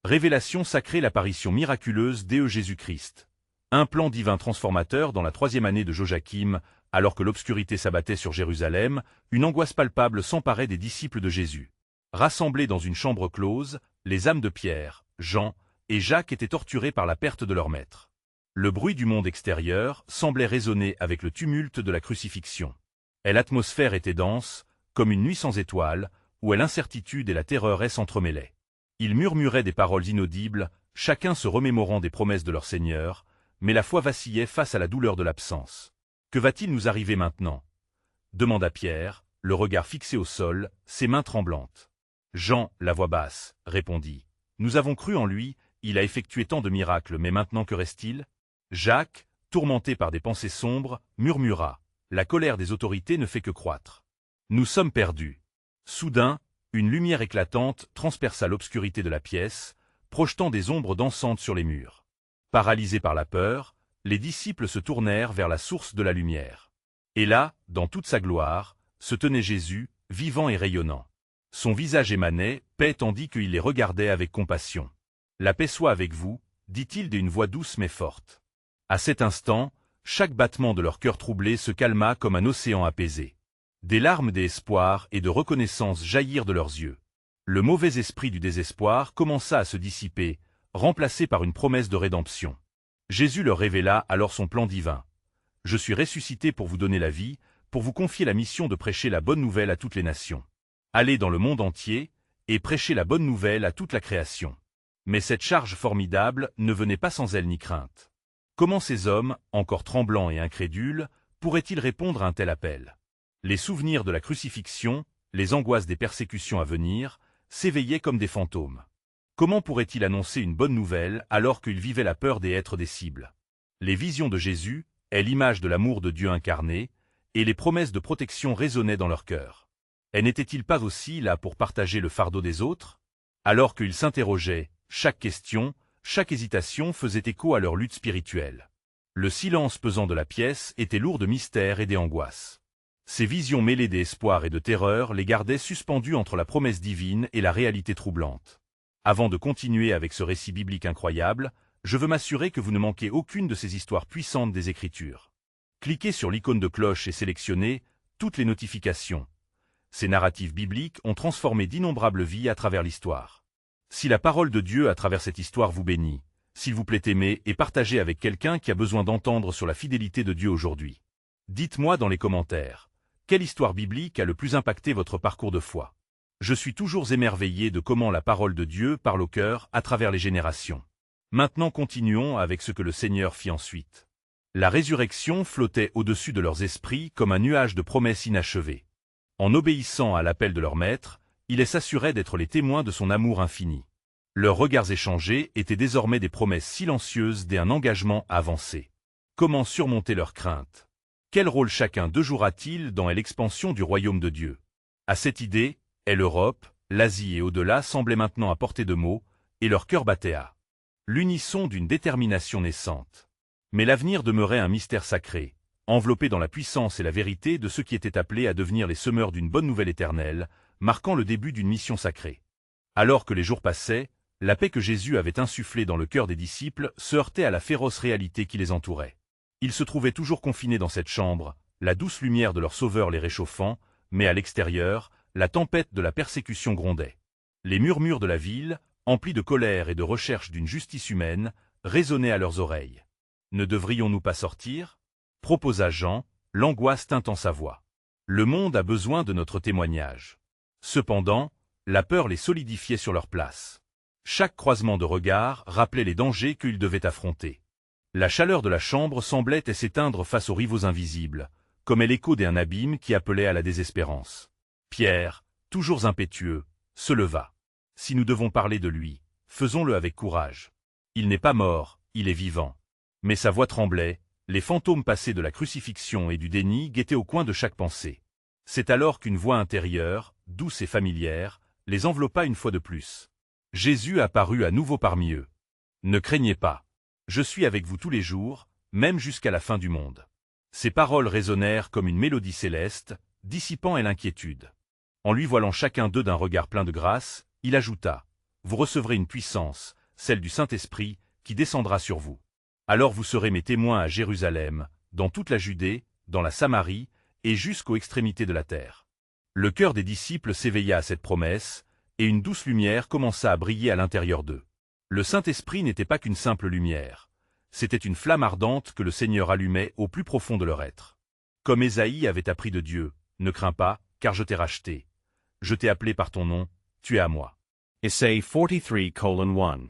Révélation sacrée, l'apparition miraculeuse d'E Jésus-Christ. Un plan divin transformateur dans la 3e année de Joachim, alors que l'obscurité s'abattait sur Jérusalem, une angoisse palpable s'emparait des disciples de Jésus. Rassemblés dans une chambre close, les âmes de Pierre, Jean et Jacques étaient torturées par la perte de leur maître. Le bruit du monde extérieur semblait résonner avec le tumulte de la crucifixion. Et l'atmosphère était dense, comme une nuit sans étoiles, où l'incertitude et la terreur s'entremêlaient. Ils murmuraient des paroles inaudibles, chacun se remémorant des promesses de leur Seigneur, mais la foi vacillait face à la douleur de l'absence. « Que va-t-il nous arriver maintenant » demanda Pierre, le regard fixé au sol, ses mains tremblantes. Jean, la voix basse, répondit. « Nous avons cru en lui, il a effectué tant de miracles, mais maintenant que reste-t-il » Jacques, tourmenté par des pensées sombres, murmura. La colère des autorités ne fait que croître. Nous sommes perdus. Soudain, une lumière éclatante transperça l'obscurité de la pièce, projetant des ombres dansantes sur les murs. Paralysés par la peur, les disciples se tournèrent vers la source de la lumière. Et là, dans toute sa gloire, se tenait Jésus, vivant et rayonnant. Son visage émanait paix tandis qu'il les regardait avec compassion. « La paix soit avec vous », dit-il d'une voix douce mais forte. À cet instant, chaque battement de leur cœur troublé se calma comme un océan apaisé. Des larmes d'espoir et de reconnaissance jaillirent de leurs yeux. Le mauvais esprit du désespoir commença à se dissiper, remplacé par une promesse de rédemption. Jésus leur révéla alors son plan divin. « Je suis ressuscité pour vous donner la vie, pour vous confier la mission de prêcher la bonne nouvelle à toutes les nations. Allez dans le monde entier et prêchez la bonne nouvelle à toute la création. » Mais cette charge formidable ne venait pas sans elle ni crainte. Comment ces hommes, encore tremblants et incrédules, pourraient-ils répondre à un tel appel? Les souvenirs de la crucifixion, les angoisses des persécutions à venir, s'éveillaient comme des fantômes. Comment pourrait-il annoncer une bonne nouvelle alors qu'il vivait la peur d'être des cibles? Les visions de Jésus, est l'image de l'amour de Dieu incarné, et les promesses de protection résonnaient dans leur cœur. Et n'étaient-ils pas aussi là pour partager le fardeau des autres? Alors qu'ils s'interrogeaient, chaque question, chaque hésitation faisait écho à leur lutte spirituelle. Le silence pesant de la pièce était lourd de mystère et d'angoisse. Ces visions mêlées d'espoir et de terreur les gardaient suspendus entre la promesse divine et la réalité troublante. Avant de continuer avec ce récit biblique incroyable, je veux m'assurer que vous ne manquez aucune de ces histoires puissantes des Écritures. Cliquez sur l'icône de cloche et sélectionnez toutes les notifications. Ces narratifs bibliques ont transformé d'innombrables vies à travers l'histoire. Si la parole de Dieu à travers cette histoire vous bénit, s'il vous plaît aimez et partagez avec quelqu'un qui a besoin d'entendre sur la fidélité de Dieu aujourd'hui. Dites-moi dans les commentaires, quelle histoire biblique a le plus impacté votre parcours de foi? Je suis toujours émerveillé de comment la parole de Dieu parle au cœur à travers les générations. Maintenant continuons avec ce que le Seigneur fit ensuite. La résurrection flottait au-dessus de leurs esprits comme un nuage de promesses inachevées. En obéissant à l'appel de leur maître, ils s'assuraient d'être les témoins de son amour infini. Leurs regards échangés étaient désormais des promesses silencieuses d'un engagement avancé. Comment surmonter leurs craintes? Quel rôle chacun d'eux jouera-t-il dans l'expansion du royaume de Dieu? À cette idée, l'Europe, l'Asie et au-delà semblaient maintenant à portée de mots, et leur cœur battait à l'unisson d'une détermination naissante. Mais l'avenir demeurait un mystère sacré, enveloppé dans la puissance et la vérité de ceux qui étaient appelés à devenir les semeurs d'une bonne nouvelle éternelle, marquant le début d'une mission sacrée. Alors que les jours passaient, la paix que Jésus avait insufflée dans le cœur des disciples se heurtait à la féroce réalité qui les entourait. Ils se trouvaient toujours confinés dans cette chambre, la douce lumière de leur Sauveur les réchauffant, mais à l'extérieur, la tempête de la persécution grondait. Les murmures de la ville, emplis de colère et de recherche d'une justice humaine, résonnaient à leurs oreilles. « Ne devrions-nous pas sortir » proposa Jean, l'angoisse tintant sa voix. « Le monde a besoin de notre témoignage. » Cependant, la peur les solidifiait sur leur place. Chaque croisement de regards rappelait les dangers qu'ils devaient affronter. La chaleur de la chambre semblait s'éteindre face aux rivaux invisibles, comme l'écho d'un abîme qui appelait à la désespérance. Pierre, toujours impétueux, se leva. « Si nous devons parler de lui, faisons-le avec courage. Il n'est pas mort, il est vivant. » Mais sa voix tremblait, les fantômes passés de la crucifixion et du déni guettaient au coin de chaque pensée. C'est alors qu'une voix intérieure, douce et familière, les enveloppa une fois de plus. Jésus apparut à nouveau parmi eux. « Ne craignez pas. Je suis avec vous tous les jours, même jusqu'à la fin du monde. » Ces paroles résonnèrent comme une mélodie céleste, dissipant l'inquiétude. En lui voilant chacun d'eux d'un regard plein de grâce, il ajouta « vous recevrez une puissance, celle du Saint-Esprit, qui descendra sur vous. Alors vous serez mes témoins à Jérusalem, dans toute la Judée, dans la Samarie, et jusqu'aux extrémités de la terre. » Le cœur des disciples s'éveilla à cette promesse, et une douce lumière commença à briller à l'intérieur d'eux. Le Saint-Esprit n'était pas qu'une simple lumière. C'était une flamme ardente que le Seigneur allumait au plus profond de leur être. Comme Ésaïe avait appris de Dieu, « Ne crains pas, car je t'ai racheté. Je t'ai appelé par ton nom, tu es à moi. » Isaiah 43:1.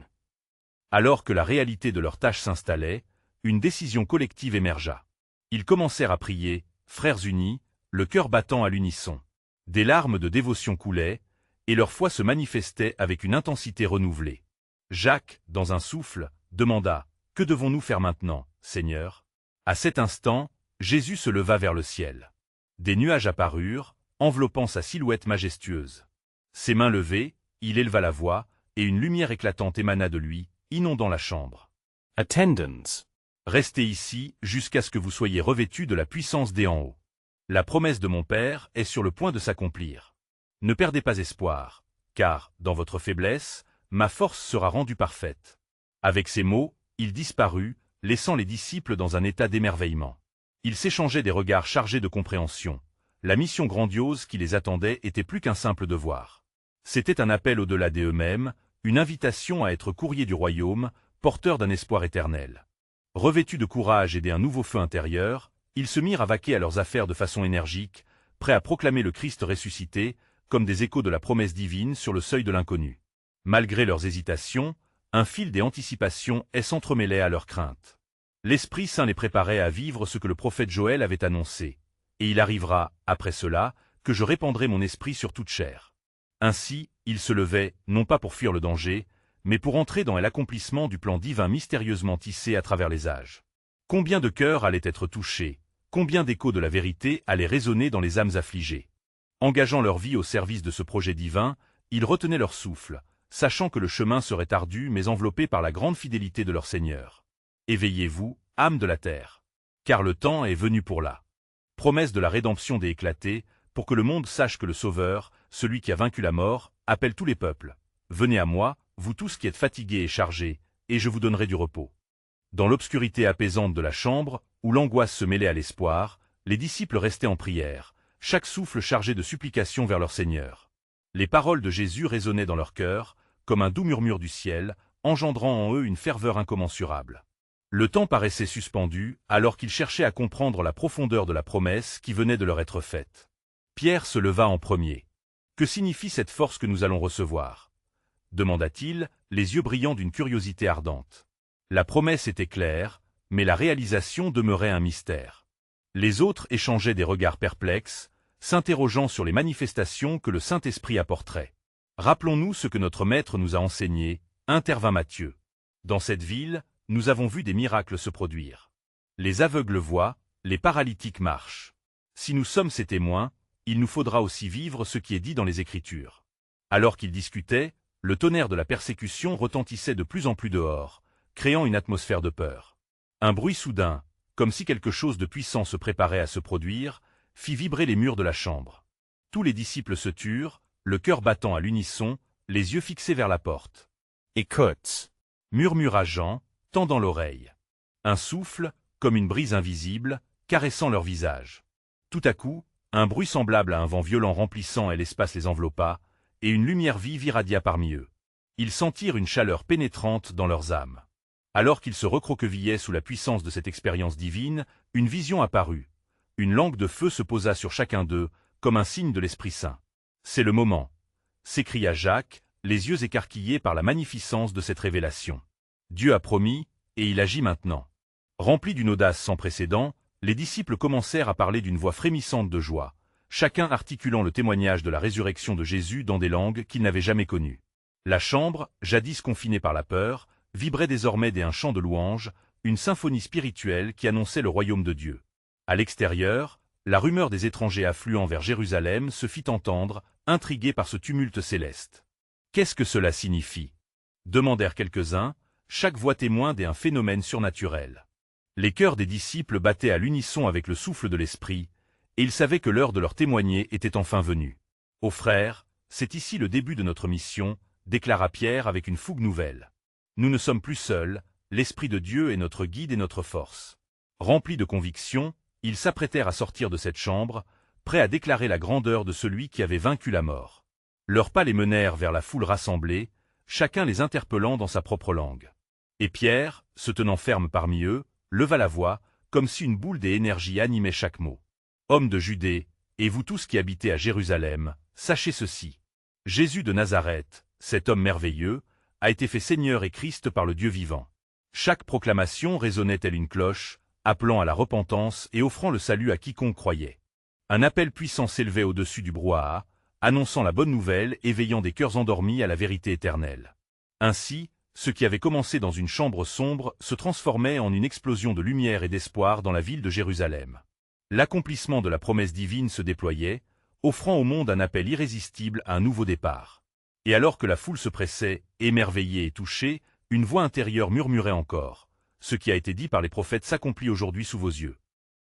Alors que la réalité de leur tâche s'installait, une décision collective émergea. Ils commencèrent à prier, frères unis, le cœur battant à l'unisson. Des larmes de dévotion coulaient, et leur foi se manifestait avec une intensité renouvelée. Jacques, dans un souffle, demanda, « Que devons-nous faire maintenant, Seigneur ?» À cet instant, Jésus se leva vers le ciel. Des nuages apparurent, enveloppant sa silhouette majestueuse. Ses mains levées, il éleva la voix, et une lumière éclatante émana de lui, inondant la chambre. Attendance. Restez ici jusqu'à ce que vous soyez revêtus de la puissance des en haut. La promesse de mon Père est sur le point de s'accomplir. Ne perdez pas espoir, car, dans votre faiblesse, ma force sera rendue parfaite. Avec ces mots, il disparut, laissant les disciples dans un état d'émerveillement. Ils s'échangeaient des regards chargés de compréhension. La mission grandiose qui les attendait était plus qu'un simple devoir. C'était un appel au-delà d'eux-mêmes, une invitation à être courrier du royaume, porteur d'un espoir éternel. Revêtus de courage et d'un nouveau feu intérieur, ils se mirent à vaquer à leurs affaires de façon énergique, prêts à proclamer le Christ ressuscité, comme des échos de la promesse divine sur le seuil de l'inconnu. Malgré leurs hésitations, un fil des anticipations s'entremêlait à leurs craintes. L'Esprit Saint les préparait à vivre ce que le prophète Joël avait annoncé. Et il arrivera, après cela, que je répandrai mon esprit sur toute chair. Ainsi, ils se levaient, non pas pour fuir le danger, mais pour entrer dans l'accomplissement du plan divin mystérieusement tissé à travers les âges. Combien de cœurs allaient être touchés, combien d'échos de la vérité allaient résonner dans les âmes affligées. Engageant leur vie au service de ce projet divin, ils retenaient leur souffle, sachant que le chemin serait ardu mais enveloppé par la grande fidélité de leur Seigneur. Éveillez-vous, âmes de la terre, car le temps est venu pour la promesse de la rédemption des éclatés, pour que le monde sache que le Sauveur, celui qui a vaincu la mort, appelle tous les peuples. Venez à moi, vous tous qui êtes fatigués et chargés, et je vous donnerai du repos. Dans l'obscurité apaisante de la chambre, où l'angoisse se mêlait à l'espoir, les disciples restaient en prière, chaque souffle chargé de supplications vers leur Seigneur. Les paroles de Jésus résonnaient dans leur cœur, comme un doux murmure du ciel, engendrant en eux une ferveur incommensurable. Le temps paraissait suspendu, alors qu'ils cherchaient à comprendre la profondeur de la promesse qui venait de leur être faite. Pierre se leva en premier. « Que signifie cette force que nous allons recevoir ?» demanda-t-il, les yeux brillants d'une curiosité ardente. La promesse était claire, mais la réalisation demeurait un mystère. Les autres échangeaient des regards perplexes, s'interrogeant sur les manifestations que le Saint-Esprit apporterait. « Rappelons-nous ce que notre Maître nous a enseigné, » intervint Matthieu. « Dans cette ville, nous avons vu des miracles se produire. Les aveugles voient, les paralytiques marchent. Si nous sommes ses témoins, il nous faudra aussi vivre ce qui est dit dans les Écritures. » Alors qu'ils discutaient, le tonnerre de la persécution retentissait de plus en plus dehors, créant une atmosphère de peur. Un bruit soudain, comme si quelque chose de puissant se préparait à se produire, fit vibrer les murs de la chambre. Tous les disciples se turent, le cœur battant à l'unisson, les yeux fixés vers la porte. « Écoute » murmura Jean, tendant l'oreille. Un souffle, comme une brise invisible, caressant leur visage. Tout à coup, un bruit semblable à un vent violent remplissant et l'espace les enveloppa, et une lumière vive irradia parmi eux. Ils sentirent une chaleur pénétrante dans leurs âmes. Alors qu'ils se recroquevillaient sous la puissance de cette expérience divine, une vision apparut. Une langue de feu se posa sur chacun d'eux, comme un signe de l'Esprit Saint. « C'est le moment !» s'écria Jacques, les yeux écarquillés par la magnificence de cette révélation. Dieu a promis, et il agit maintenant. Remplis d'une audace sans précédent, les disciples commencèrent à parler d'une voix frémissante de joie, chacun articulant le témoignage de la résurrection de Jésus dans des langues qu'ils n'avaient jamais connues. La chambre, jadis confinée par la peur, vibrait désormais d'un chant de louange, une symphonie spirituelle qui annonçait le royaume de Dieu. À l'extérieur, la rumeur des étrangers affluant vers Jérusalem se fit entendre, intrigués par ce tumulte céleste. « Qu'est-ce que cela signifie » demandèrent quelques-uns, chaque voix témoin d'un phénomène surnaturel. Les cœurs des disciples battaient à l'unisson avec le souffle de l'Esprit, et ils savaient que l'heure de leur témoigner était enfin venue. « Ô frères, c'est ici le début de notre mission, déclara Pierre avec une fougue nouvelle. Nous ne sommes plus seuls, l'Esprit de Dieu est notre guide et notre force. Remplis de conviction, ils s'apprêtèrent à sortir de cette chambre, prêts à déclarer la grandeur de celui qui avait vaincu la mort. Leurs pas les menèrent vers la foule rassemblée, chacun les interpellant dans sa propre langue. Et Pierre, se tenant ferme parmi eux, leva la voix, comme si une boule d'énergie animait chaque mot. Hommes de Judée, et vous tous qui habitez à Jérusalem, sachez ceci. Jésus de Nazareth, cet homme merveilleux, a été fait Seigneur et Christ par le Dieu vivant. Chaque proclamation résonnait telle une cloche, appelant à la repentance et offrant le salut à quiconque croyait. Un appel puissant s'élevait au-dessus du brouhaha, annonçant la bonne nouvelle, éveillant des cœurs endormis à la vérité éternelle. Ainsi, ce qui avait commencé dans une chambre sombre se transformait en une explosion de lumière et d'espoir dans la ville de Jérusalem. L'accomplissement de la promesse divine se déployait, offrant au monde un appel irrésistible à un nouveau départ. Et alors que la foule se pressait, émerveillée et touchée, une voix intérieure murmurait encore. Ce qui a été dit par les prophètes s'accomplit aujourd'hui sous vos yeux.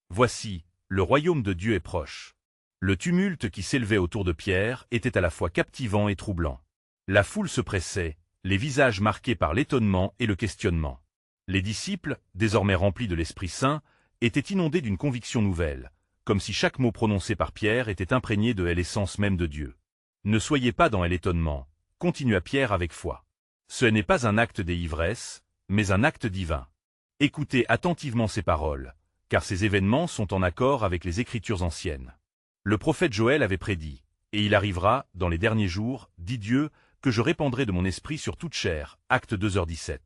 Voici, le royaume de Dieu est proche. Le tumulte qui s'élevait autour de Pierre était à la fois captivant et troublant. La foule se pressait, les visages marqués par l'étonnement et le questionnement. Les disciples, désormais remplis de l'Esprit Saint, étaient inondés d'une conviction nouvelle, comme si chaque mot prononcé par Pierre était imprégné de l'essence même de Dieu. Ne soyez pas dans l'étonnement, continua Pierre avec foi. Ce n'est pas un acte des ivresses, mais un acte divin. Écoutez attentivement ces paroles, car ces événements sont en accord avec les Écritures anciennes. Le prophète Joël avait prédit, et il arrivera, dans les derniers jours, dit Dieu, que je répandrai de mon esprit sur toute chair. Acte 2h17.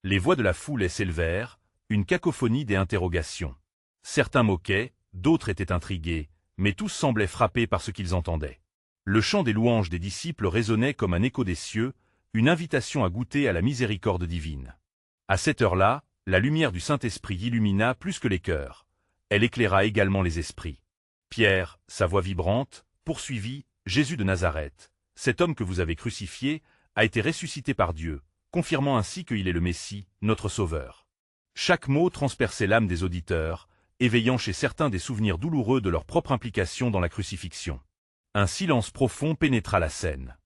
Les voix de la foule s'élevèrent, une cacophonie des interrogations. Certains moquaient, d'autres étaient intrigués, mais tous semblaient frappés par ce qu'ils entendaient. Le chant des louanges des disciples résonnait comme un écho des cieux, une invitation à goûter à la miséricorde divine. À cette heure-là, la lumière du Saint-Esprit illumina plus que les cœurs. Elle éclaira également les esprits. Pierre, sa voix vibrante, poursuivit, « Jésus de Nazareth, cet homme que vous avez crucifié, a été ressuscité par Dieu, confirmant ainsi qu'il est le Messie, notre Sauveur. » Chaque mot transperçait l'âme des auditeurs, éveillant chez certains des souvenirs douloureux de leur propre implication dans la crucifixion. Un silence profond pénétra la scène.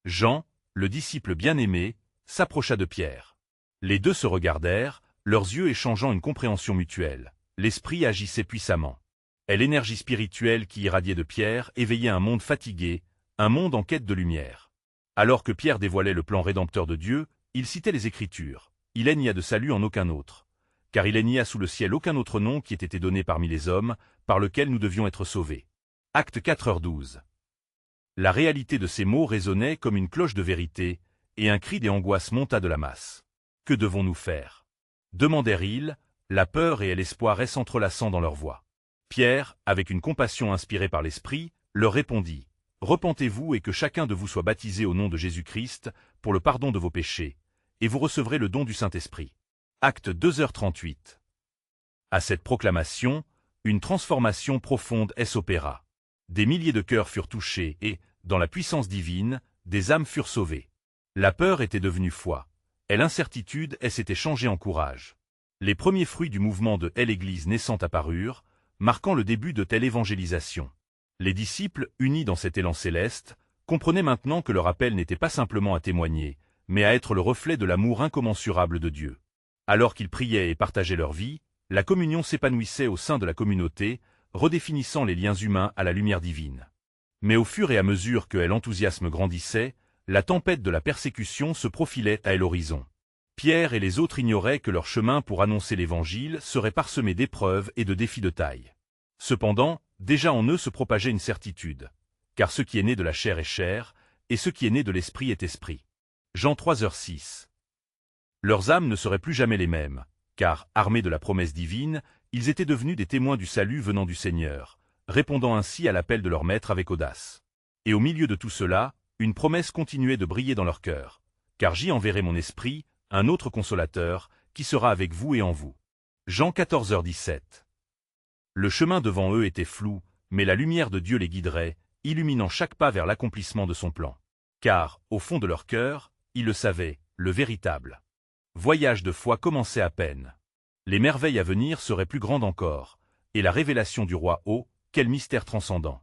Jean, le disciple bien-aimé, s'approcha de Pierre. Les deux se regardèrent, leurs yeux échangeant une compréhension mutuelle. L'esprit agissait puissamment. Et l'énergie spirituelle qui irradiait de Pierre éveillait un monde fatigué, un monde en quête de lumière. Alors que Pierre dévoilait le plan rédempteur de Dieu, il citait les Écritures. Il n'y a de salut en aucun autre. Car il n'y a sous le ciel aucun autre nom qui ait été donné parmi les hommes, par lequel nous devions être sauvés. Acte 4h12. La réalité de ces mots résonnait comme une cloche de vérité, et un cri des angoisses monta de la masse. Que devons-nous faire? Demandèrent-ils, la peur et l'espoir s'entrelaçant dans leur voix. Pierre, avec une compassion inspirée par l'Esprit, leur répondit, « Repentez-vous et que chacun de vous soit baptisé au nom de Jésus-Christ, pour le pardon de vos péchés, et vous recevrez le don du Saint-Esprit. » Acte 2h38. À cette proclamation, une transformation profonde s'opéra. Des milliers de cœurs furent touchés et, dans la puissance divine, des âmes furent sauvées. La peur était devenue foi, et l'incertitude s'était changée en courage. Les premiers fruits du mouvement de l'Église naissante apparurent, marquant le début de telle évangélisation. Les disciples, unis dans cet élan céleste, comprenaient maintenant que leur appel n'était pas simplement à témoigner, mais à être le reflet de l'amour incommensurable de Dieu. Alors qu'ils priaient et partageaient leur vie, la communion s'épanouissait au sein de la communauté, redéfinissant les liens humains à la lumière divine. Mais au fur et à mesure que l'enthousiasme grandissait, la tempête de la persécution se profilait à l'horizon. Pierre et les autres ignoraient que leur chemin pour annoncer l'Évangile serait parsemé d'épreuves et de défis de taille. Cependant, déjà en eux se propageait une certitude, car ce qui est né de la chair est chair, et ce qui est né de l'esprit est esprit. Jean 3h6. Leurs âmes ne seraient plus jamais les mêmes, car, armés de la promesse divine, ils étaient devenus des témoins du salut venant du Seigneur, répondant ainsi à l'appel de leur maître avec audace. Et au milieu de tout cela, une promesse continuait de briller dans leur cœur, car j'y enverrai mon esprit, un autre consolateur, qui sera avec vous et en vous. Jean 14h17. Le chemin devant eux était flou, mais la lumière de Dieu les guiderait, illuminant chaque pas vers l'accomplissement de son plan. Car, au fond de leur cœur, ils le savaient, le véritable voyage de foi commençait à peine. Les merveilles à venir seraient plus grandes encore, et la révélation du roi, quel mystère transcendant.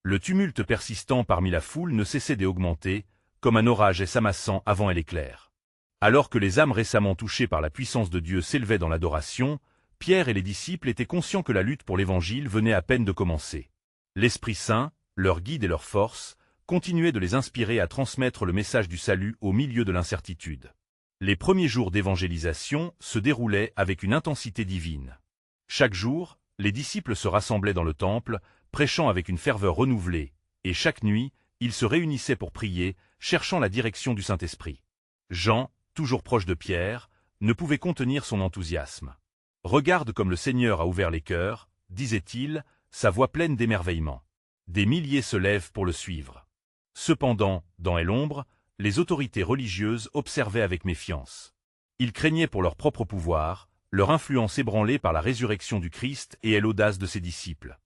Le tumulte persistant parmi la foule ne cessait d'augmenter, comme un orage est s'amassant avant l'éclair. Alors que les âmes récemment touchées par la puissance de Dieu s'élevaient dans l'adoration, Pierre et les disciples étaient conscients que la lutte pour l'Évangile venait à peine de commencer. L'Esprit Saint, leur guide et leur force, continuait de les inspirer à transmettre le message du salut au milieu de l'incertitude. Les premiers jours d'évangélisation se déroulaient avec une intensité divine. Chaque jour, les disciples se rassemblaient dans le temple, prêchant avec une ferveur renouvelée, et chaque nuit, ils se réunissaient pour prier, cherchant la direction du Saint-Esprit. Jean, toujours proche de Pierre, ne pouvait contenir son enthousiasme. « Regarde comme le Seigneur a ouvert les cœurs », disait-il, sa voix pleine d'émerveillement. Des milliers se lèvent pour le suivre. Cependant, dans l'ombre, les autorités religieuses observaient avec méfiance. Ils craignaient pour leur propre pouvoir, leur influence ébranlée par la résurrection du Christ et l'audace de ses disciples.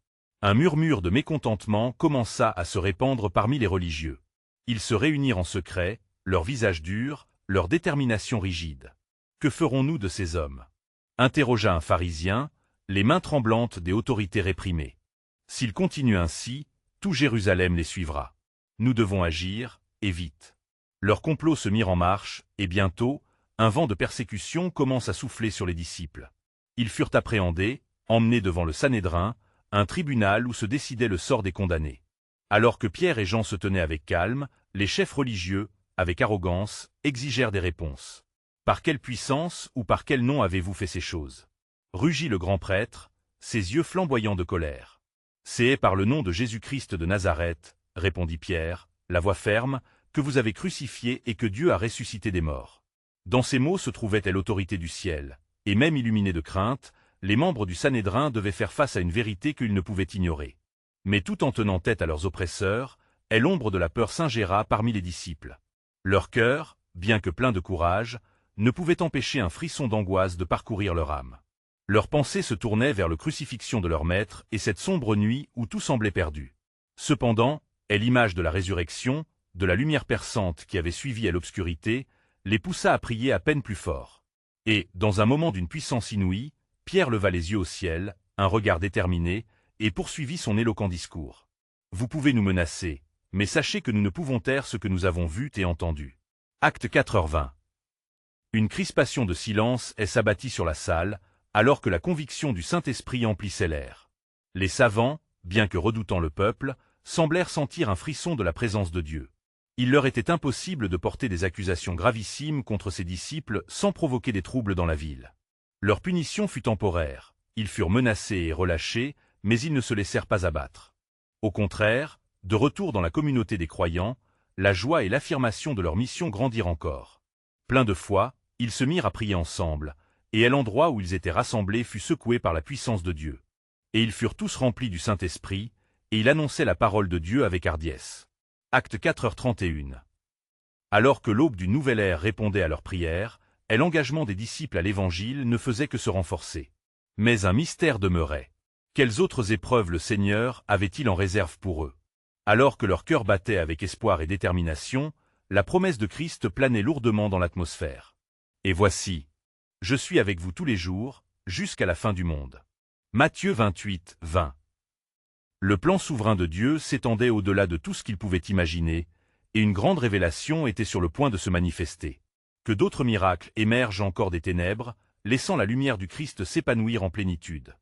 Un murmure de mécontentement commença à se répandre parmi les religieux. Ils se réunirent en secret, leurs visages durs, leur détermination rigide. « Que ferons-nous de ces hommes » interrogea un pharisien, les mains tremblantes des autorités réprimées. « S'ils continuent ainsi, tout Jérusalem les suivra. Nous devons agir, et vite. » Leur complot se mit en marche, et bientôt, un vent de persécution commence à souffler sur les disciples. Ils furent appréhendés, emmenés devant le Sanhédrin, un tribunal où se décidait le sort des condamnés. Alors que Pierre et Jean se tenaient avec calme, les chefs religieux, avec arrogance, exigèrent des réponses. « Par quelle puissance ou par quel nom avez-vous fait ces choses » rugit le grand prêtre, ses yeux flamboyants de colère. « C'est par le nom de Jésus-Christ de Nazareth, répondit Pierre, la voix ferme, que vous avez crucifié et que Dieu a ressuscité des morts. » Dans ces mots se trouvait l'autorité du ciel, et même illuminés de crainte, les membres du Sanhédrin devaient faire face à une vérité qu'ils ne pouvaient ignorer. Mais tout en tenant tête à leurs oppresseurs, l'ombre de la peur s'ingéra parmi les disciples. Leur cœur, bien que plein de courage, ne pouvait empêcher un frisson d'angoisse de parcourir leur âme. Leurs pensées se tournaient vers la crucifixion de leur maître et cette sombre nuit où tout semblait perdu. Cependant, l'image de la résurrection, de la lumière perçante qui avait suivi l'obscurité, les poussa à prier à peine plus fort. Et, dans un moment d'une puissance inouïe, Pierre leva les yeux au ciel, un regard déterminé, et poursuivit son éloquent discours. « Vous pouvez nous menacer, mais sachez que nous ne pouvons taire ce que nous avons vu et entendu. » Acte 4h20. Une crispation de silence s'abattit sur la salle, alors que la conviction du Saint-Esprit emplissait l'air. Les savants, bien que redoutant le peuple, semblèrent sentir un frisson de la présence de Dieu. Il leur était impossible de porter des accusations gravissimes contre ses disciples sans provoquer des troubles dans la ville. Leur punition fut temporaire, ils furent menacés et relâchés, mais ils ne se laissèrent pas abattre. Au contraire, de retour dans la communauté des croyants, la joie et l'affirmation de leur mission grandirent encore. Pleins de foi, ils se mirent à prier ensemble, et l'endroit où ils étaient rassemblés fut secoué par la puissance de Dieu. Et ils furent tous remplis du Saint-Esprit, et ils annonçaient la parole de Dieu avec hardiesse. Acte 4h31. Alors que l'aube d'une nouvelle ère répondait à leurs prières, l'engagement des disciples à l'Évangile ne faisait que se renforcer. Mais un mystère demeurait. Quelles autres épreuves le Seigneur avait-il en réserve pour eux? Alors que leur cœur battait avec espoir et détermination, la promesse de Christ planait lourdement dans l'atmosphère. « Et voici, je suis avec vous tous les jours, jusqu'à la fin du monde. » Matthieu 28, 20. Le plan souverain de Dieu s'étendait au-delà de tout ce qu'il pouvait imaginer, et une grande révélation était sur le point de se manifester. Que d'autres miracles émergent encore des ténèbres, laissant la lumière du Christ s'épanouir en plénitude.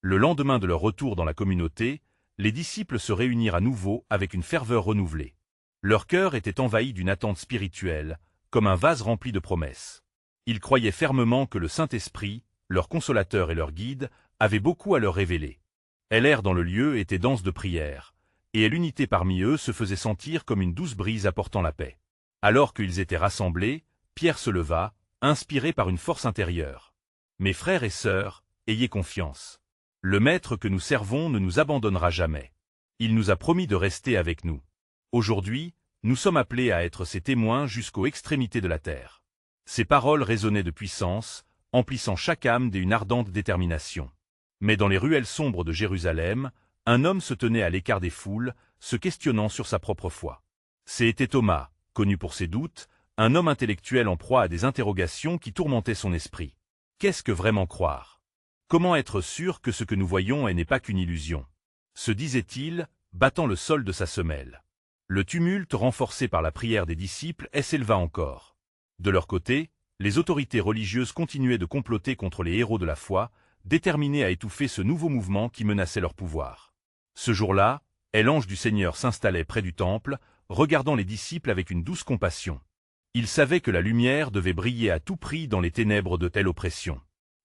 Le lendemain de leur retour dans la communauté, les disciples se réunirent à nouveau avec une ferveur renouvelée. Leur cœur était envahi d'une attente spirituelle, comme un vase rempli de promesses. Ils croyaient fermement que le Saint-Esprit, leur consolateur et leur guide, avait beaucoup à leur révéler. L'air dans le lieu était dense de prière, et l'unité parmi eux se faisait sentir comme une douce brise apportant la paix. Alors qu'ils étaient rassemblés, Pierre se leva, inspiré par une force intérieure. « Mes frères et sœurs, ayez confiance. Le Maître que nous servons ne nous abandonnera jamais. Il nous a promis de rester avec nous. Aujourd'hui, nous sommes appelés à être ses témoins jusqu'aux extrémités de la terre. » Ces paroles résonnaient de puissance, emplissant chaque âme d'une ardente détermination. Mais dans les ruelles sombres de Jérusalem, un homme se tenait à l'écart des foules, se questionnant sur sa propre foi. C'était Thomas, connu pour ses doutes, un homme intellectuel en proie à des interrogations qui tourmentaient son esprit. Qu'est-ce que vraiment croire? Comment être sûr que ce que nous voyons n'est pas qu'une illusion? Se disait-il, battant le sol de sa semelle. Le tumulte, renforcé par la prière des disciples, s'éleva encore. De leur côté, les autorités religieuses continuaient de comploter contre les héros de la foi, déterminées à étouffer ce nouveau mouvement qui menaçait leur pouvoir. Ce jour-là, l'ange du Seigneur s'installait près du temple, regardant les disciples avec une douce compassion. Il savait que la lumière devait briller à tout prix dans les ténèbres de telle oppression.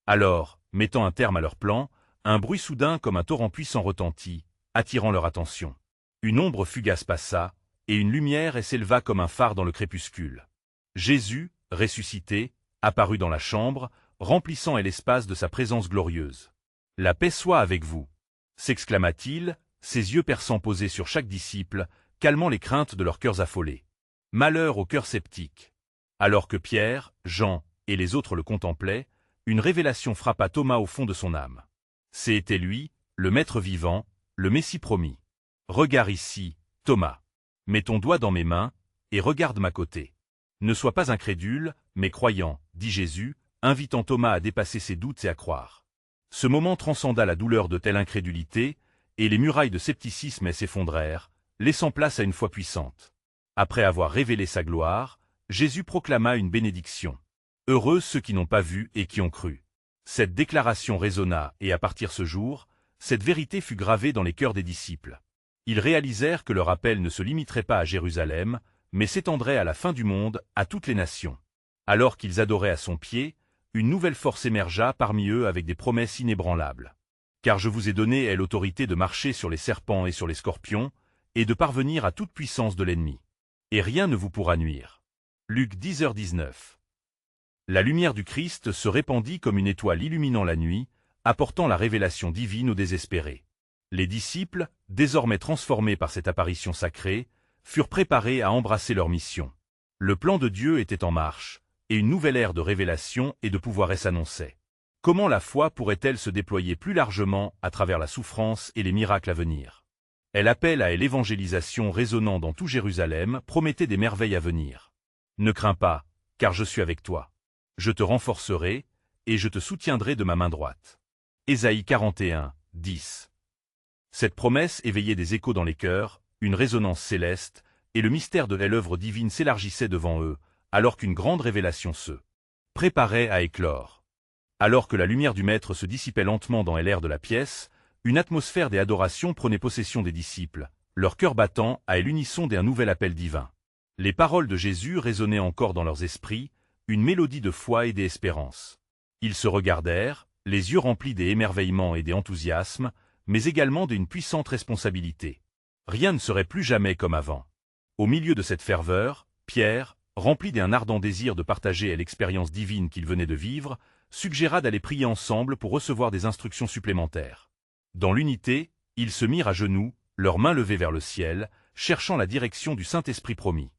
Alors, mettant un terme à leur plan, un bruit soudain comme un torrent puissant retentit, attirant leur attention. Une ombre fugace passa, et une lumière s'éleva comme un phare dans le crépuscule. Jésus, ressuscité, apparut dans la chambre, remplissant l'espace de sa présence glorieuse. « La paix soit avec vous !» s'exclama-t-il, ses yeux perçants posés sur chaque disciple, calmant les craintes de leurs cœurs affolés. Malheur aux cœurs sceptiques. Alors que Pierre, Jean et les autres le contemplaient, une révélation frappa Thomas au fond de son âme. C'était lui, le Maître vivant, le Messie promis. « Regarde ici, Thomas. Mets ton doigt dans mes mains, et regarde ma côté. Ne sois pas incrédule, mais croyant, dit Jésus, invitant Thomas à dépasser ses doutes et à croire. Ce moment transcenda la douleur de telle incrédulité, et les murailles de scepticisme s'effondrèrent, laissant place à une foi puissante. Après avoir révélé sa gloire, Jésus proclama une bénédiction. Heureux ceux qui n'ont pas vu et qui ont cru. Cette déclaration résonna, et à partir ce jour, cette vérité fut gravée dans les cœurs des disciples. Ils réalisèrent que leur appel ne se limiterait pas à Jérusalem, mais s'étendrait à la fin du monde, à toutes les nations. Alors qu'ils adoraient à son pied, une nouvelle force émergea parmi eux avec des promesses inébranlables. Car je vous ai donné l'autorité de marcher sur les serpents et sur les scorpions, et de parvenir à toute puissance de l'ennemi. Et rien ne vous pourra nuire. Luc 10h19. La lumière du Christ se répandit comme une étoile illuminant la nuit, apportant la révélation divine aux désespérés. Les disciples, désormais transformés par cette apparition sacrée, furent préparés à embrasser leur mission. Le plan de Dieu était en marche, et une nouvelle ère de révélation et de pouvoir s'annonçait. Comment la foi pourrait-elle se déployer plus largement à travers la souffrance et les miracles à venir? L'appel à l'évangélisation résonnant dans tout Jérusalem promettait des merveilles à venir. Ne crains pas, car je suis avec toi. Je te renforcerai, et je te soutiendrai de ma main droite. Ésaïe 41, 10. Cette promesse éveillait des échos dans les cœurs, une résonance céleste, et le mystère de l'œuvre divine s'élargissait devant eux, alors qu'une grande révélation se préparait à éclore. Alors que la lumière du Maître se dissipait lentement dans l'air de la pièce, une atmosphère des adorations prenait possession des disciples, leur cœur battant à l'unisson d'un nouvel appel divin. Les paroles de Jésus résonnaient encore dans leurs esprits, une mélodie de foi et d'espérance. Ils se regardèrent, les yeux remplis d'émerveillement et d'enthousiasme, mais également d'une puissante responsabilité. Rien ne serait plus jamais comme avant. Au milieu de cette ferveur, Pierre, rempli d'un ardent désir de partager l'expérience divine qu'il venait de vivre, suggéra d'aller prier ensemble pour recevoir des instructions supplémentaires. Dans l'unité, ils se mirent à genoux, leurs mains levées vers le ciel, cherchant la direction du Saint-Esprit promis.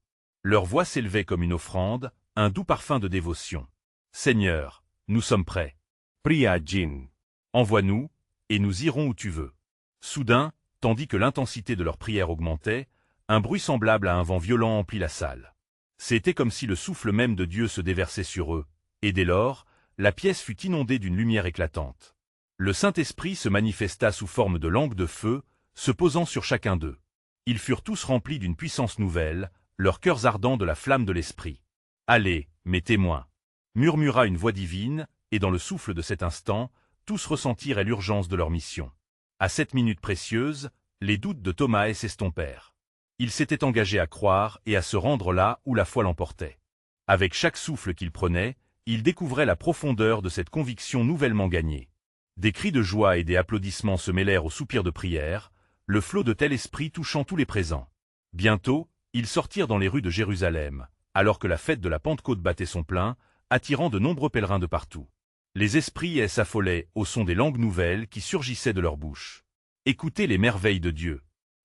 Leur voix s'élevait comme une offrande, un doux parfum de dévotion. « Seigneur, nous sommes prêts. Pria Jin. Envoie-nous, et nous irons où tu veux. » Soudain, tandis que l'intensité de leur prière augmentait, un bruit semblable à un vent violent emplit la salle. C'était comme si le souffle même de Dieu se déversait sur eux, et dès lors, la pièce fut inondée d'une lumière éclatante. Le Saint-Esprit se manifesta sous forme de langue de feu, se posant sur chacun d'eux. Ils furent tous remplis d'une puissance nouvelle, leurs cœurs ardents de la flamme de l'Esprit. « Allez, mes témoins !» murmura une voix divine, et dans le souffle de cet instant, tous ressentirent l'urgence de leur mission. À cette minute précieuse, les doutes de Thomas s'estompèrent. Il s'était engagé à croire et à se rendre là où la foi l'emportait. Avec chaque souffle qu'il prenait, il découvrait la profondeur de cette conviction nouvellement gagnée. Des cris de joie et des applaudissements se mêlèrent aux soupirs de prière, le flot de tel esprit touchant tous les présents. Bientôt, ils sortirent dans les rues de Jérusalem, alors que la fête de la Pentecôte battait son plein, attirant de nombreux pèlerins de partout. Les esprits s'affolaient au son des langues nouvelles qui surgissaient de leur bouche. « Écoutez les merveilles de Dieu !»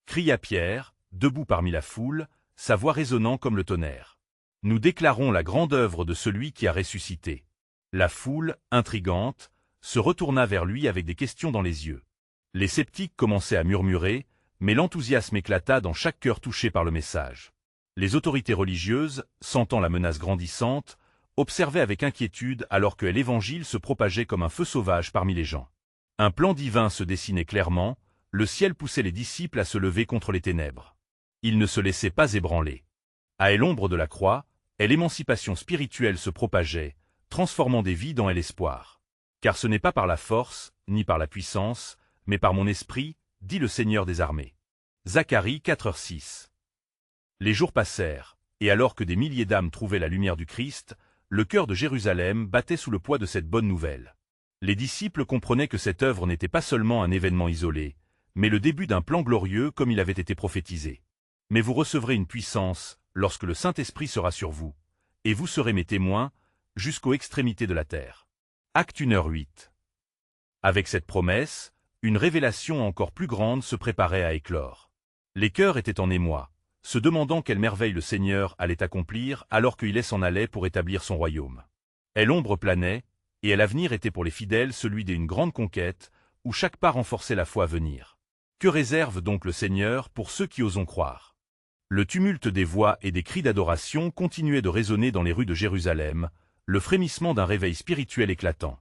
cria Pierre, debout parmi la foule, sa voix résonnant comme le tonnerre. « Nous déclarons la grande œuvre de celui qui a ressuscité. » La foule, intrigante, se retourna vers lui avec des questions dans les yeux. Les sceptiques commençaient à murmurer, mais l'enthousiasme éclata dans chaque cœur touché par le message. Les autorités religieuses, sentant la menace grandissante, observaient avec inquiétude alors que l'Évangile se propageait comme un feu sauvage parmi les gens. Un plan divin se dessinait clairement, le ciel poussait les disciples à se lever contre les ténèbres. Ils ne se laissaient pas ébranler. À l'ombre de la croix, l'émancipation spirituelle se propageait, transformant des vies dans l'espoir. Car ce n'est pas par la force, ni par la puissance, mais par mon esprit, dit le Seigneur des armées. Zacharie 4:6. Les jours passèrent, et alors que des milliers d'âmes trouvaient la lumière du Christ, le cœur de Jérusalem battait sous le poids de cette bonne nouvelle. Les disciples comprenaient que cette œuvre n'était pas seulement un événement isolé, mais le début d'un plan glorieux comme il avait été prophétisé. Mais vous recevrez une puissance lorsque le Saint-Esprit sera sur vous, et vous serez mes témoins jusqu'aux extrémités de la terre. Acte 1h8. Avec cette promesse, une révélation encore plus grande se préparait à éclore. Les cœurs étaient en émoi, se demandant quelle merveille le Seigneur allait accomplir alors qu'il s'en allait pour établir son royaume. L'ombre planait, et l'avenir était pour les fidèles celui d'une grande conquête, où chaque pas renforçait la foi à venir. Que réserve donc le Seigneur pour ceux qui osent croire? Le tumulte des voix et des cris d'adoration continuait de résonner dans les rues de Jérusalem, le frémissement d'un réveil spirituel éclatant.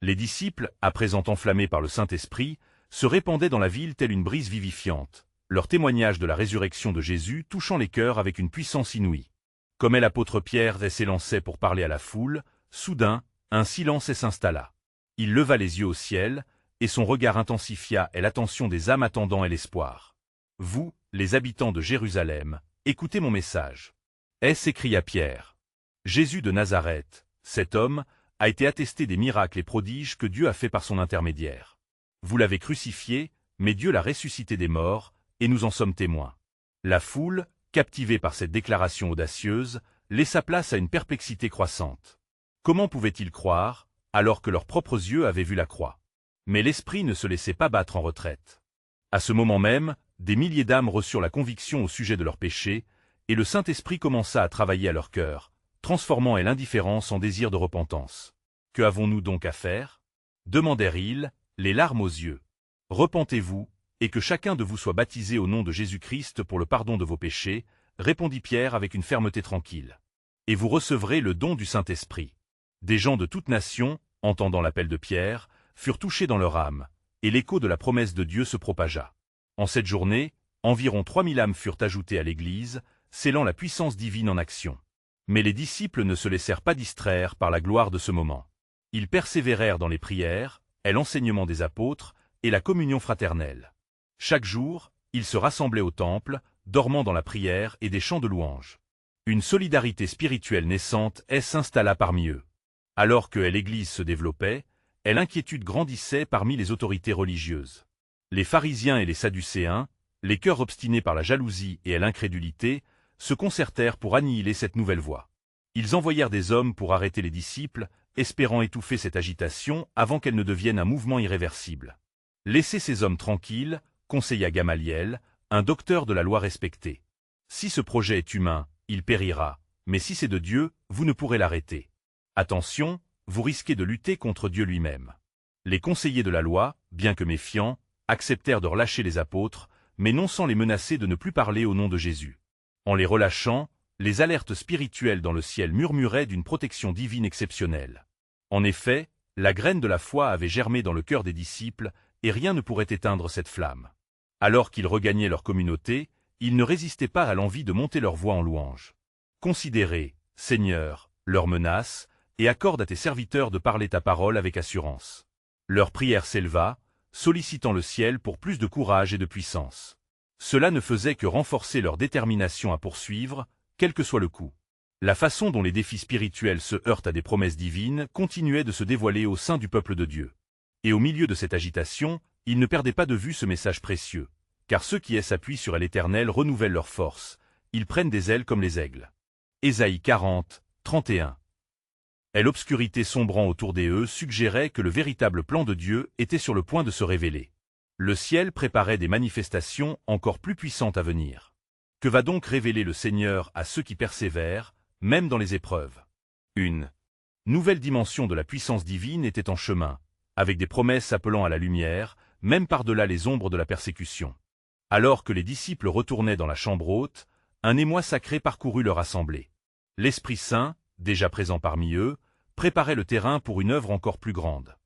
Les disciples, à présent enflammés par le Saint-Esprit, se répandaient dans la ville telle une brise vivifiante, leur témoignage de la résurrection de Jésus touchant les cœurs avec une puissance inouïe. Comme l'apôtre Pierre s'élançait pour parler à la foule, soudain, un silence s'installa. Il leva les yeux au ciel, et son regard intensifia l'attention des âmes attendant l'espoir. « Vous, les habitants de Jérusalem, écoutez mon message. » S'écria Pierre. Jésus de Nazareth, cet homme, a été attesté des miracles et prodiges que Dieu a fait par son intermédiaire. Vous l'avez crucifié, mais Dieu l'a ressuscité des morts, et nous en sommes témoins. La foule, captivée par cette déclaration audacieuse, laissa place à une perplexité croissante. Comment pouvaient-ils croire, alors que leurs propres yeux avaient vu la croix? Mais l'esprit ne se laissait pas battre en retraite. À ce moment même, des milliers d'âmes reçurent la conviction au sujet de leurs péchés, et le Saint-Esprit commença à travailler à leur cœur, transformant l'indifférence en désir de repentance. Que avons-nous donc à faire? Demandèrent-ils, les larmes aux yeux. Repentez-vous, et que chacun de vous soit baptisé au nom de Jésus-Christ pour le pardon de vos péchés, répondit Pierre avec une fermeté tranquille. Et vous recevrez le don du Saint-Esprit. Des gens de toute nation, entendant l'appel de Pierre, furent touchés dans leur âme, et l'écho de la promesse de Dieu se propagea. En cette journée, environ 3000 âmes furent ajoutées à l'Église, scellant la puissance divine en action. Mais les disciples ne se laissèrent pas distraire par la gloire de ce moment. Ils persévérèrent dans les prières, l'enseignement des apôtres et la communion fraternelle. Chaque jour, ils se rassemblaient au temple, dormant dans la prière et des chants de louanges. Une solidarité spirituelle naissante s'installa parmi eux. Alors que l'Église se développait, l'inquiétude grandissait parmi les autorités religieuses. Les pharisiens et les sadducéens, les cœurs obstinés par la jalousie et l'incrédulité, se concertèrent pour annihiler cette nouvelle voie. Ils envoyèrent des hommes pour arrêter les disciples, espérant étouffer cette agitation avant qu'elle ne devienne un mouvement irréversible. Laissez ces hommes tranquilles, conseilla Gamaliel, un docteur de la loi respecté. Si ce projet est humain, il périra, mais si c'est de Dieu, vous ne pourrez l'arrêter. Attention, vous risquez de lutter contre Dieu lui-même. Les conseillers de la loi, bien que méfiants, acceptèrent de relâcher les apôtres, mais non sans les menacer de ne plus parler au nom de Jésus. En les relâchant, les alertes spirituelles dans le ciel murmuraient d'une protection divine exceptionnelle. En effet, la graine de la foi avait germé dans le cœur des disciples, et rien ne pourrait éteindre cette flamme. Alors qu'ils regagnaient leur communauté, ils ne résistaient pas à l'envie de monter leur voix en louange. Considérez, Seigneur, leurs menaces, et accorde à tes serviteurs de parler ta parole avec assurance. Leur prière s'éleva, sollicitant le ciel pour plus de courage et de puissance. Cela ne faisait que renforcer leur détermination à poursuivre, quel que soit le coût. La façon dont les défis spirituels se heurtent à des promesses divines continuait de se dévoiler au sein du peuple de Dieu. Et au milieu de cette agitation, ils ne perdaient pas de vue ce message précieux, car ceux qui s'appuient sur l'Éternel renouvellent leur force, ils prennent des ailes comme les aigles. Ésaïe 40, 31. L'obscurité sombrant autour d'eux suggérait que le véritable plan de Dieu était sur le point de se révéler. Le ciel préparait des manifestations encore plus puissantes à venir. Que va donc révéler le Seigneur à ceux qui persévèrent, même dans les épreuves? Une nouvelle dimension de la puissance divine était en chemin, avec des promesses appelant à la lumière, même par-delà les ombres de la persécution. Alors que les disciples retournaient dans la chambre haute, un émoi sacré parcourut leur assemblée. L'Esprit Saint, déjà présent parmi eux, préparait le terrain pour une œuvre encore plus grande.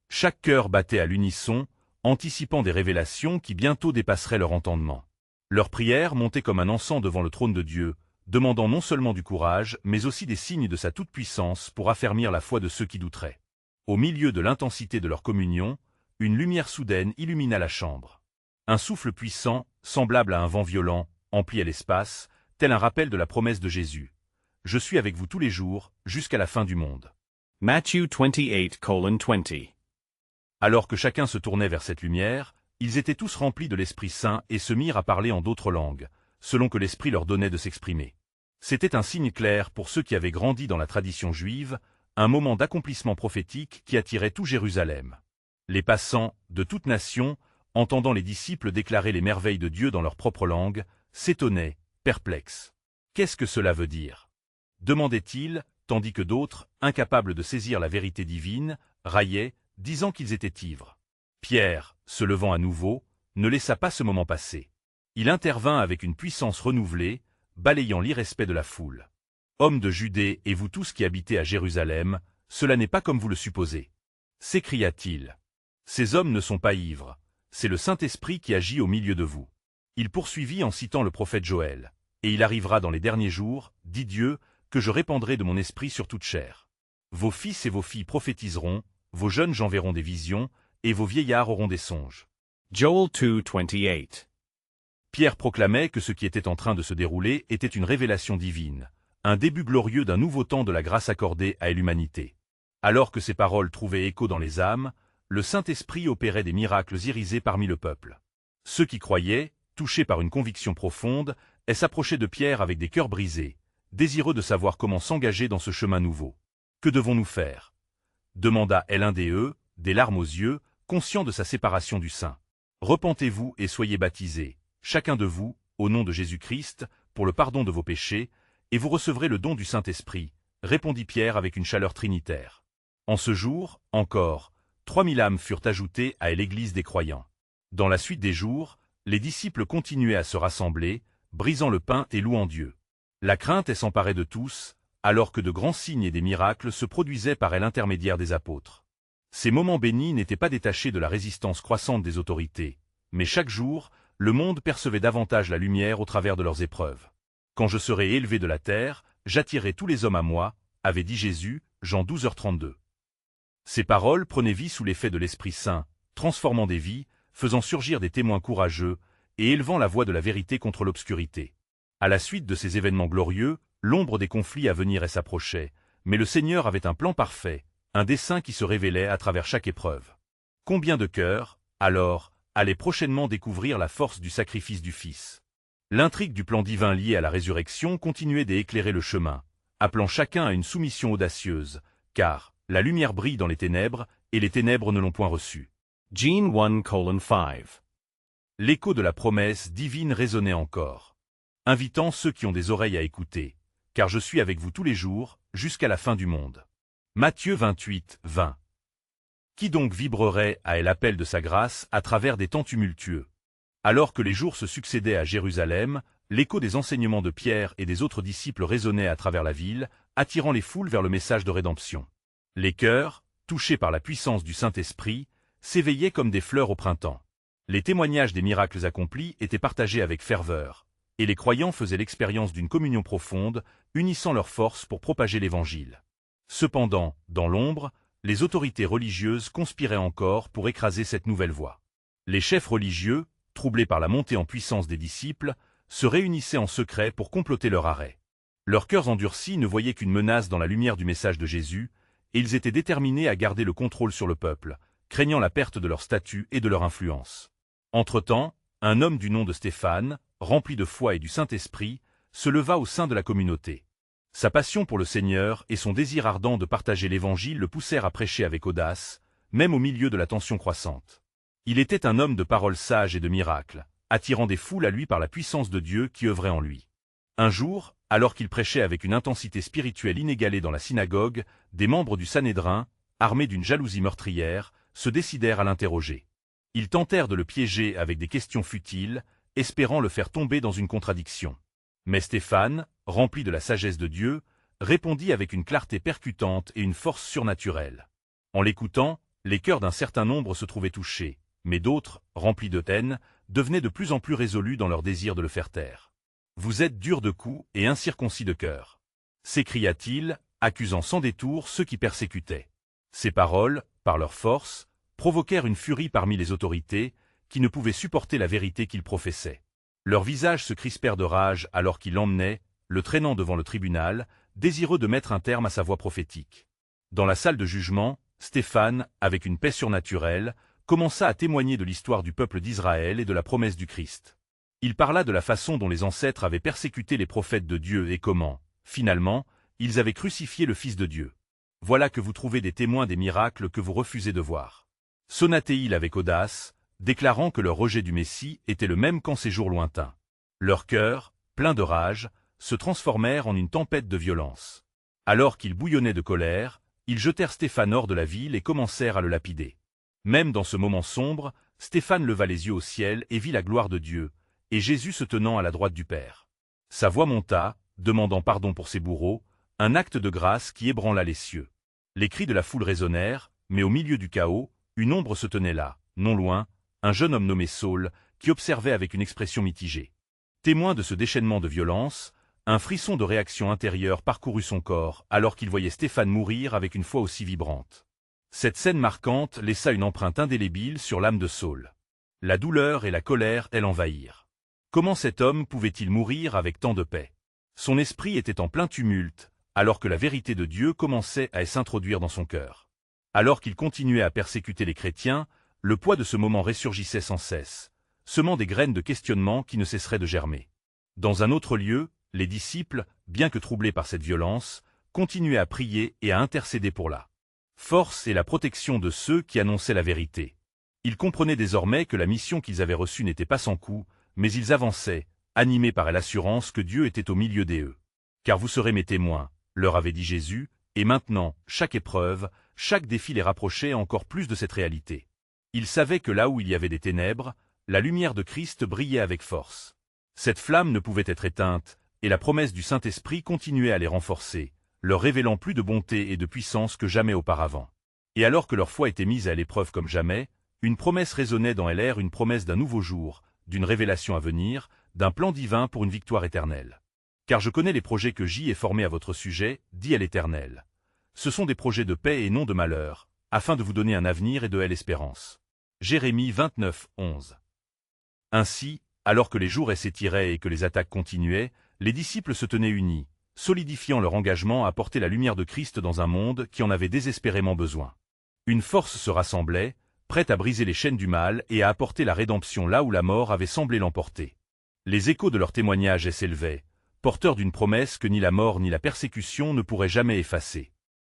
Chaque cœur battait à l'unisson, anticipant des révélations qui bientôt dépasseraient leur entendement. Leur prière montait comme un encens devant le trône de Dieu, demandant non seulement du courage, mais aussi des signes de sa toute-puissance pour affermir la foi de ceux qui douteraient. Au milieu de l'intensité de leur communion, une lumière soudaine illumina la chambre. Un souffle puissant, semblable à un vent violent, emplit l'espace, tel un rappel de la promesse de Jésus. « Je suis avec vous tous les jours, jusqu'à la fin du monde. » Matthew 28:20. Alors que chacun se tournait vers cette lumière, ils étaient tous remplis de l'Esprit Saint et se mirent à parler en d'autres langues, selon que l'Esprit leur donnait de s'exprimer. C'était un signe clair pour ceux qui avaient grandi dans la tradition juive, un moment d'accomplissement prophétique qui attirait tout Jérusalem. Les passants, de toute nation, entendant les disciples déclarer les merveilles de Dieu dans leur propre langue, s'étonnaient, perplexes. « Qu'est-ce que cela veut dire » demandaient-ils, tandis que d'autres, incapables de saisir la vérité divine, raillaient, disant qu'ils étaient ivres. Pierre, se levant à nouveau, ne laissa pas ce moment passer. Il intervint avec une puissance renouvelée, balayant l'irrespect de la foule. « Hommes de Judée et vous tous qui habitez à Jérusalem, cela n'est pas comme vous le supposez. » s'écria-t-il. « Ces hommes ne sont pas ivres, c'est le Saint-Esprit qui agit au milieu de vous. » Il poursuivit en citant le prophète Joël. « Et il arrivera dans les derniers jours, dit Dieu, que je répandrai de mon esprit sur toute chair. Vos fils et vos filles prophétiseront, vos jeunes gens verront des visions, et vos vieillards auront des songes. » Joel 2:28. Pierre proclamait que ce qui était en train de se dérouler était une révélation divine, un début glorieux d'un nouveau temps de la grâce accordée à l'humanité. Alors que ces paroles trouvaient écho dans les âmes, le Saint-Esprit opérait des miracles irisés parmi le peuple. Ceux qui croyaient, touchés par une conviction profonde, s'approchaient de Pierre avec des cœurs brisés, désireux de savoir comment s'engager dans ce chemin nouveau. « Que devons-nous faire » demanda l'un d'eux, des larmes aux yeux, conscient de sa séparation du Saint. « Repentez-vous et soyez baptisés, chacun de vous, au nom de Jésus-Christ, pour le pardon de vos péchés, et vous recevrez le don du Saint-Esprit, » répondit Pierre avec une chaleur trinitaire. En ce jour, encore, 3000 âmes furent ajoutées à l'Église des croyants. Dans la suite des jours, les disciples continuaient à se rassembler, brisant le pain et louant Dieu. La crainte s'emparait de tous, alors que de grands signes et des miracles se produisaient par l'intermédiaire des apôtres. Ces moments bénis n'étaient pas détachés de la résistance croissante des autorités, mais chaque jour, le monde percevait davantage la lumière au travers de leurs épreuves. « Quand je serai élevé de la terre, j'attirerai tous les hommes à moi », avait dit Jésus, Jean 12h32. Ces paroles prenaient vie sous l'effet de l'Esprit Saint, transformant des vies, faisant surgir des témoins courageux et élevant la voix de la vérité contre l'obscurité. À la suite de ces événements glorieux, l'ombre des conflits à venir s'approchait, mais le Seigneur avait un plan parfait, un dessein qui se révélait à travers chaque épreuve. Combien de cœurs, alors, allaient prochainement découvrir la force du sacrifice du Fils? L'intrigue du plan divin lié à la résurrection continuait d'éclairer le chemin, appelant chacun à une soumission audacieuse, car la lumière brille dans les ténèbres, et les ténèbres ne l'ont point reçue. Gene 1:5. L'écho de la promesse divine résonnait encore, invitant ceux qui ont des oreilles à écouter, car je suis avec vous tous les jours, jusqu'à la fin du monde. Matthieu 28:20. Qui donc vibrerait à l'appel de sa grâce à travers des temps tumultueux? Alors que les jours se succédaient à Jérusalem, l'écho des enseignements de Pierre et des autres disciples résonnait à travers la ville, attirant les foules vers le message de rédemption. Les cœurs, touchés par la puissance du Saint-Esprit, s'éveillaient comme des fleurs au printemps. Les témoignages des miracles accomplis étaient partagés avec ferveur, et les croyants faisaient l'expérience d'une communion profonde, unissant leurs forces pour propager l'Évangile. Cependant, dans l'ombre, les autorités religieuses conspiraient encore pour écraser cette nouvelle voie. Les chefs religieux, troublés par la montée en puissance des disciples, se réunissaient en secret pour comploter leur arrêt. Leurs cœurs endurcis ne voyaient qu'une menace dans la lumière du message de Jésus, et ils étaient déterminés à garder le contrôle sur le peuple, craignant la perte de leur statut et de leur influence. Entre-temps, un homme du nom de Stéphane, rempli de foi et du Saint-Esprit, se leva au sein de la communauté. Sa passion pour le Seigneur et son désir ardent de partager l'Évangile le poussèrent à prêcher avec audace, même au milieu de la tension croissante. Il était un homme de paroles sages et de miracles, attirant des foules à lui par la puissance de Dieu qui œuvrait en lui. Un jour, alors qu'il prêchait avec une intensité spirituelle inégalée dans la synagogue, des membres du Sanhédrin, armés d'une jalousie meurtrière, se décidèrent à l'interroger. Ils tentèrent de le piéger avec des questions futiles, espérant le faire tomber dans une contradiction. Mais Stéphane, rempli de la sagesse de Dieu, répondit avec une clarté percutante et une force surnaturelle. En l'écoutant, les cœurs d'un certain nombre se trouvaient touchés, mais d'autres, remplis de haine, devenaient de plus en plus résolus dans leur désir de le faire taire. « Vous êtes durs de cou et incirconcis de cœur » s'écria-t-il, accusant sans détour ceux qui persécutaient. Ces paroles, par leur force, provoquèrent une furie parmi les autorités, qui ne pouvaient supporter la vérité qu'ils professaient. Leurs visages se crispèrent de rage alors qu'il l'emmenait, le traînant devant le tribunal, désireux de mettre un terme à sa voix prophétique. Dans la salle de jugement, Stéphane, avec une paix surnaturelle, commença à témoigner de l'histoire du peuple d'Israël et de la promesse du Christ. Il parla de la façon dont les ancêtres avaient persécuté les prophètes de Dieu et comment, finalement, ils avaient crucifié le Fils de Dieu. Voilà que vous trouvez des témoins des miracles que vous refusez de voir. Sonna-t-il avec audace, déclarant que leur rejet du Messie était le même qu'en ces jours lointains. Leurs cœurs, pleins de rage, se transformèrent en une tempête de violence. Alors qu'ils bouillonnaient de colère, ils jetèrent Stéphane hors de la ville et commencèrent à le lapider. Même dans ce moment sombre, Stéphane leva les yeux au ciel et vit la gloire de Dieu, et Jésus se tenant à la droite du Père. Sa voix monta, demandant pardon pour ses bourreaux, un acte de grâce qui ébranla les cieux. Les cris de la foule résonnèrent, mais au milieu du chaos, une ombre se tenait là, non loin, un jeune homme nommé Saul, qui observait avec une expression mitigée. Témoin de ce déchaînement de violence, un frisson de réaction intérieure parcourut son corps alors qu'il voyait Stéphane mourir avec une foi aussi vibrante. Cette scène marquante laissa une empreinte indélébile sur l'âme de Saul. La douleur et la colère l'envahirent. Comment cet homme pouvait-il mourir avec tant de paix? Son esprit était en plein tumulte, alors que la vérité de Dieu commençait à s'introduire dans son cœur. Alors qu'il continuait à persécuter les chrétiens, le poids de ce moment ressurgissait sans cesse, semant des graines de questionnement qui ne cesseraient de germer. Dans un autre lieu, les disciples, bien que troublés par cette violence, continuaient à prier et à intercéder pour la force et la protection de ceux qui annonçaient la vérité. Ils comprenaient désormais que la mission qu'ils avaient reçue n'était pas sans coût, mais ils avançaient, animés par l'assurance que Dieu était au milieu d'eux. « Car vous serez mes témoins », leur avait dit Jésus, et maintenant, chaque épreuve, chaque défi les rapprochait encore plus de cette réalité. Ils savaient que là où il y avait des ténèbres, la lumière de Christ brillait avec force. Cette flamme ne pouvait être éteinte, et la promesse du Saint-Esprit continuait à les renforcer, leur révélant plus de bonté et de puissance que jamais auparavant. Et alors que leur foi était mise à l'épreuve comme jamais, une promesse résonnait dans l'air, une promesse d'un nouveau jour, d'une révélation à venir, d'un plan divin pour une victoire éternelle. Car je connais les projets que j'y ai formés à votre sujet, dit à l'Éternel. Ce sont des projets de paix et non de malheur, afin de vous donner un avenir et de l'espérance. Jérémie 29, 11. Ainsi, alors que les jours s'étiraient et que les attaques continuaient, les disciples se tenaient unis, solidifiant leur engagement à porter la lumière de Christ dans un monde qui en avait désespérément besoin. Une force se rassemblait, prête à briser les chaînes du mal et à apporter la rédemption là où la mort avait semblé l'emporter. Les échos de leur témoignage s'élevaient, porteurs d'une promesse que ni la mort ni la persécution ne pourraient jamais effacer.